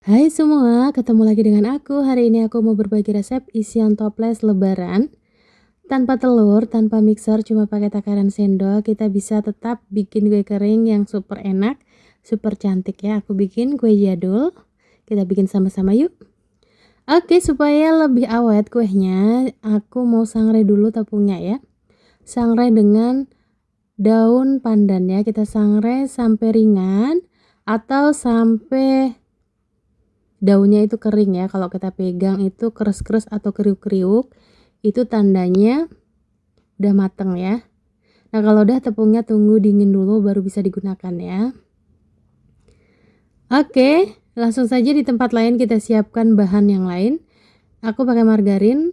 Hai semua, ketemu lagi dengan aku. Hari ini aku mau berbagi resep isian toples lebaran. Tanpa telur, tanpa mixer, cuma pakai takaran sendok, kita bisa tetap bikin kue kering yang super enak, super cantik ya. Aku bikin kue jadul. Kita bikin sama-sama yuk. Oke, supaya lebih awet kuenya, aku mau sangrai dulu tepungnya ya. Sangrai dengan daun pandan ya. Kita sangrai sampai ringan atau sampai daunnya itu kering ya. Kalau kita pegang itu keres-keres atau kriuk-kriuk, itu tandanya udah mateng ya. Nah kalau udah, tepungnya tunggu dingin dulu baru bisa digunakan ya. Oke, langsung saja di tempat lain kita siapkan bahan yang lain. Aku pakai margarin,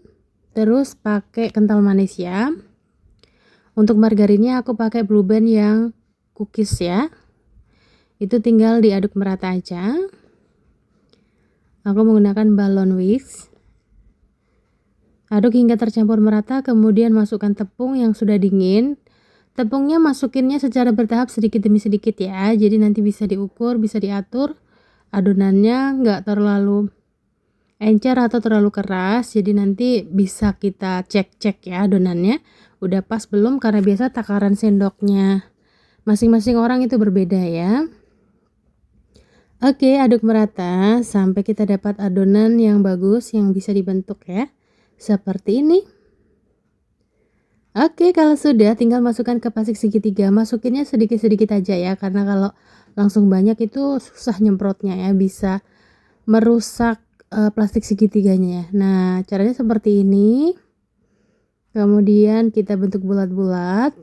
terus pakai kental manis ya. Untuk margarinnya aku pakai Blue Band yang cookies ya. Itu tinggal diaduk merata aja. Aku menggunakan balon wax. Aduk hingga tercampur merata, kemudian masukkan tepung yang sudah dingin. Tepungnya masukinnya secara bertahap sedikit demi sedikit ya, jadi nanti bisa diukur, bisa diatur adonannya nggak terlalu encer atau terlalu keras. Jadi nanti bisa kita cek-cek ya adonannya udah pas belum, karena biasa takaran sendoknya masing-masing orang itu berbeda ya. Oke, aduk merata sampai kita dapat adonan yang bagus yang bisa dibentuk ya, seperti ini. Oke, kalau sudah tinggal masukkan ke plastik segitiga. Masukinnya sedikit-sedikit aja ya, karena kalau langsung banyak itu susah nyemprotnya ya, bisa merusak plastik segitiganya ya. Nah, caranya seperti ini. Kemudian kita bentuk bulat-bulat.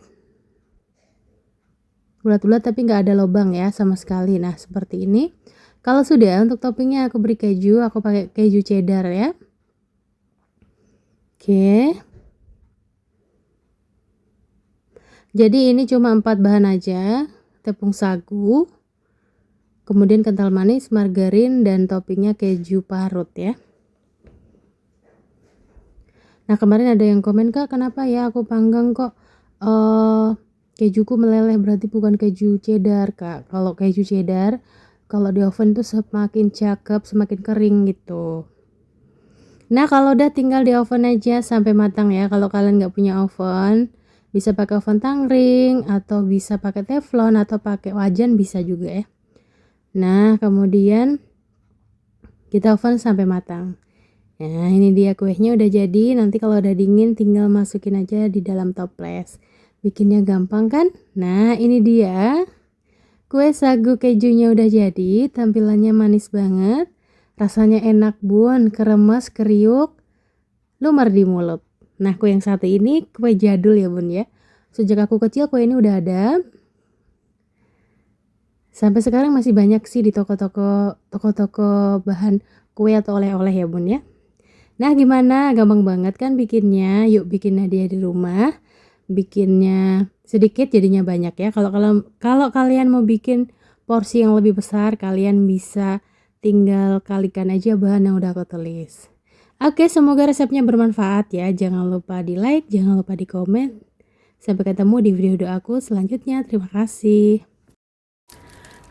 Bulat-bulat tapi nggak ada lubang ya sama sekali. Nah, seperti ini. Kalau sudah, untuk toppingnya aku beri keju. Aku pakai keju cheddar ya. Oke. Jadi ini cuma 4 bahan aja, tepung sagu, kemudian kental manis, margarin, dan toppingnya keju parut ya. Nah kemarin ada yang komen, Kak kenapa ya aku panggang kok kejuku meleleh, berarti bukan keju cheddar Kak. Kalau keju cheddar kalau di oven tuh semakin cakep, semakin kering gitu. Nah kalau udah tinggal di oven aja sampai matang ya. Kalau kalian nggak punya oven, bisa pakai oven tangring atau bisa pakai teflon atau pakai wajan bisa juga ya. Nah kemudian kita oven sampai matang. Nah ini dia kuenya udah jadi. Nanti kalau udah dingin tinggal masukin aja di dalam toples. Bikinnya gampang kan? Nah ini dia kue sagu kejunya udah jadi. Tampilannya manis banget, rasanya enak bun, kremes, kriuk, lumer di mulut. Nah kue yang satu ini kue jadul ya bun ya. Sejak aku kecil kue ini udah ada. Sampai sekarang masih banyak sih di toko-toko bahan kue atau oleh-oleh ya bun ya. Nah gimana, gampang banget kan bikinnya. Yuk bikin hadiah di rumah. Bikinnya sedikit jadinya banyak ya. Kalau kalian mau bikin porsi yang lebih besar, kalian bisa tinggal kalikan aja bahan yang udah aku tulis. Oke, semoga resepnya bermanfaat ya. Jangan lupa di like, jangan lupa di komen. Sampai ketemu di video aku selanjutnya. Terima kasih.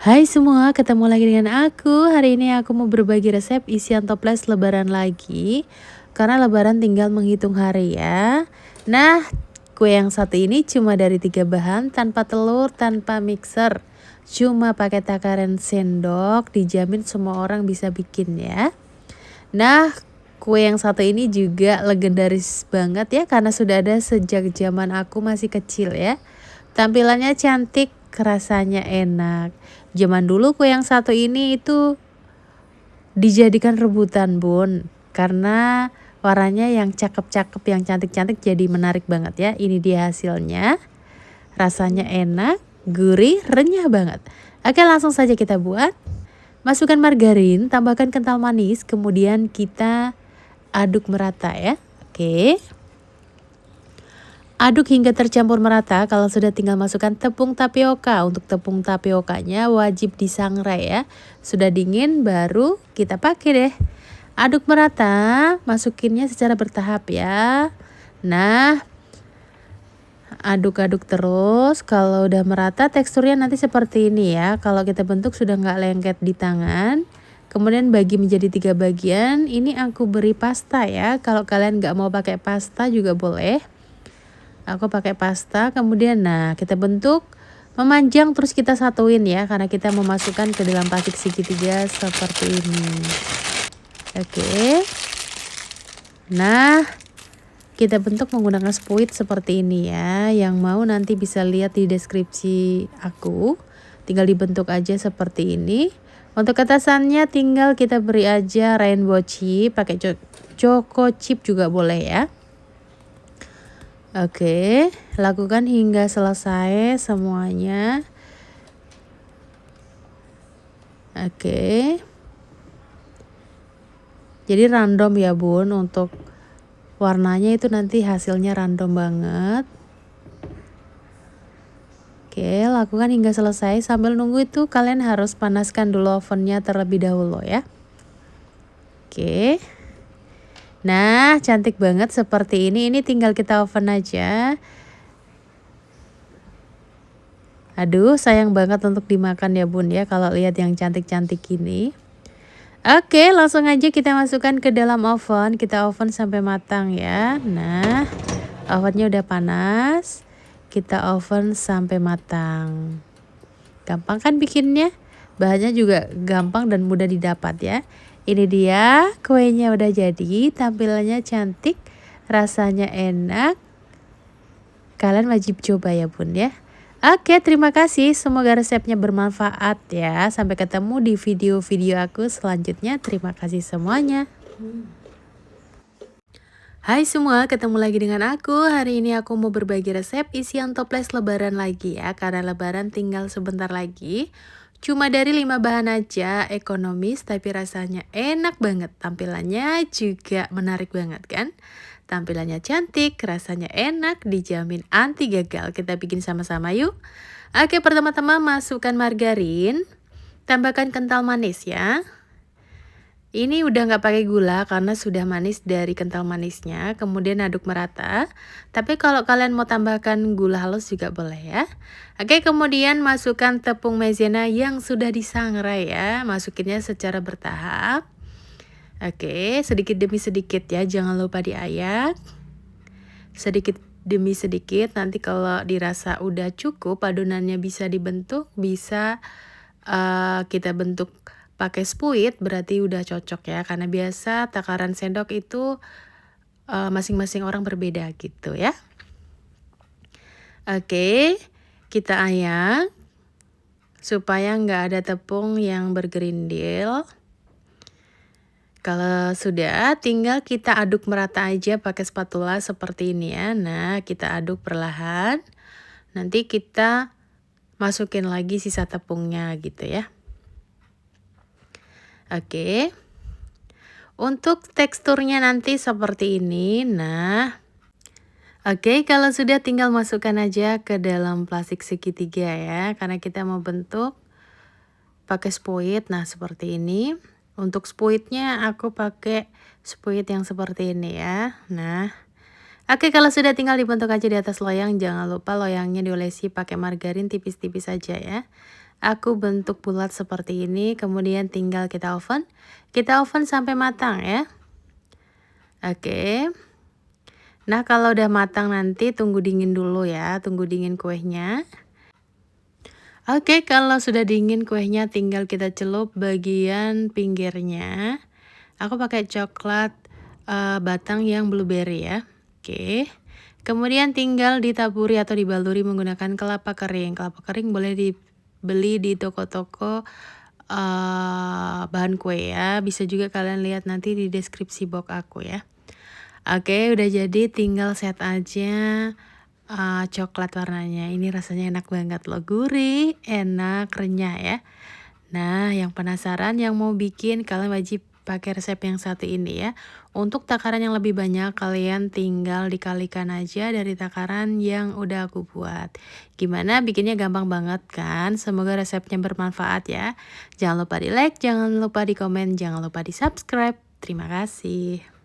Hai semua, ketemu lagi dengan aku. Hari ini aku mau berbagi resep isian toples lebaran lagi. Karena lebaran tinggal menghitung hari ya. Nah, kue yang satu ini cuma dari 3 bahan, tanpa telur, tanpa mixer. Cuma pakai takaran sendok, dijamin semua orang bisa bikin ya. Nah, kue yang satu ini juga legendaris banget ya, karena sudah ada sejak zaman aku masih kecil ya. Tampilannya cantik, rasanya enak. Zaman dulu kue yang satu ini itu dijadikan rebutan bun, karena warnanya yang cakep-cakep, yang cantik-cantik, jadi menarik banget ya. Ini dia hasilnya. Rasanya enak, gurih, renyah banget. Oke, langsung saja kita buat. Masukkan margarin, tambahkan kental manis, kemudian kita aduk merata ya. Oke. Aduk hingga tercampur merata. Kalau sudah, tinggal masukkan tepung tapioka. Untuk tepung tapiokanya wajib disangrai ya. Sudah dingin baru kita pakai deh. Aduk merata, masukinnya secara bertahap ya. Nah, aduk-aduk terus. Kalau udah merata teksturnya nanti seperti ini ya. Kalau kita bentuk sudah nggak lengket di tangan. kemudian bagi menjadi 3 bagian. Ini aku beri pasta ya, kalau kalian nggak mau pakai pasta juga boleh. Aku pakai pasta, kemudian nah kita bentuk memanjang terus kita satuin ya, karena kita memasukkan ke dalam plastik segitiga seperti ini. Oke. Nah, kita bentuk menggunakan spuit seperti ini ya. Yang mau nanti bisa lihat di deskripsi aku. Tinggal dibentuk aja seperti ini. Untuk atasannya tinggal kita beri aja rainbow chip, pakai choco chip juga boleh ya. Oke, lakukan hingga selesai semuanya. Oke. Jadi random ya bun, untuk warnanya itu nanti hasilnya random banget. Oke, lakukan hingga selesai. Sambil nunggu itu kalian harus panaskan dulu ovennya terlebih dahulu ya. Oke. Nah, cantik banget seperti ini. Ini tinggal kita oven aja. Aduh, sayang banget untuk dimakan ya bun ya, kalau lihat yang cantik-cantik ini. Oke, langsung aja kita masukkan ke dalam oven. Kita oven sampai matang ya. Nah, ovennya udah panas. Kita oven sampai matang. Gampang kan bikinnya? Bahannya juga gampang dan mudah didapat ya. Ini dia kuenya udah jadi, tampilannya cantik, rasanya enak. Kalian wajib coba ya bun ya. Oke, terima kasih. Semoga resepnya bermanfaat ya. Sampai ketemu di video-video aku selanjutnya. Terima kasih semuanya. Hai semua, ketemu lagi dengan aku. Hari ini aku mau berbagi resep isian toples lebaran lagi ya. Karena lebaran tinggal sebentar lagi. Cuma dari 5 bahan aja, ekonomis tapi rasanya enak banget. Tampilannya juga menarik banget kan? Tampilannya cantik, rasanya enak, dijamin anti gagal. Kita bikin sama-sama yuk. Oke, pertama-tama masukkan margarin. Tambahkan kental manis ya. Ini udah nggak pakai gula karena sudah manis dari kental manisnya. Kemudian aduk merata. Tapi kalau kalian mau tambahkan gula halus juga boleh ya. Oke, kemudian masukkan tepung maizena yang sudah disangrai ya. Masukinnya secara bertahap. Oke, sedikit demi sedikit ya. Jangan lupa diayak. Sedikit demi sedikit. Nanti kalau dirasa udah cukup, adonannya bisa dibentuk. Bisa kita bentuk pakai spuit, berarti udah cocok ya, karena biasa takaran sendok itu masing-masing orang berbeda gitu ya. Oke, kita ayak supaya nggak ada tepung yang bergerindil. Kalau sudah, tinggal kita aduk merata aja pakai spatula seperti ini ya. Nah, kita aduk perlahan. Nanti kita masukin lagi sisa tepungnya gitu ya. Oke, untuk teksturnya nanti seperti ini. Nah, oke, kalau sudah tinggal masukkan aja ke dalam plastik segitiga ya, karena kita mau bentuk pakai spuit. Nah, seperti ini. Untuk spuitnya aku pakai spuit yang seperti ini ya. Nah, oke, kalau sudah tinggal dibentuk aja di atas loyang. Jangan lupa loyangnya diolesi pakai margarin tipis-tipis aja ya. Aku bentuk bulat seperti ini, kemudian tinggal kita oven. Kita oven sampai matang ya. Oke. Nah, kalau udah matang nanti tunggu dingin dulu ya, tunggu dingin kuenya. Oke, kalau sudah dingin kuenya tinggal kita celup bagian pinggirnya. Aku pakai coklat batang yang blueberry ya. Oke. Kemudian tinggal ditaburi atau dibaluri menggunakan kelapa kering. Kelapa kering boleh dibeli di toko-toko bahan kue ya. Bisa juga kalian lihat nanti di deskripsi box aku ya. Oke, udah jadi, tinggal set aja coklat warnanya. Ini rasanya enak banget loh, gurih, enak, renyah ya. Nah, yang penasaran, yang mau bikin, kalian wajib pakai resep yang satu ini ya. Untuk takaran yang lebih banyak, kalian tinggal dikalikan aja dari takaran yang udah aku buat. Gimana bikinnya? Gampang banget kan? Semoga resepnya bermanfaat ya. Jangan lupa di like, jangan lupa di komen, jangan lupa di subscribe. Terima kasih.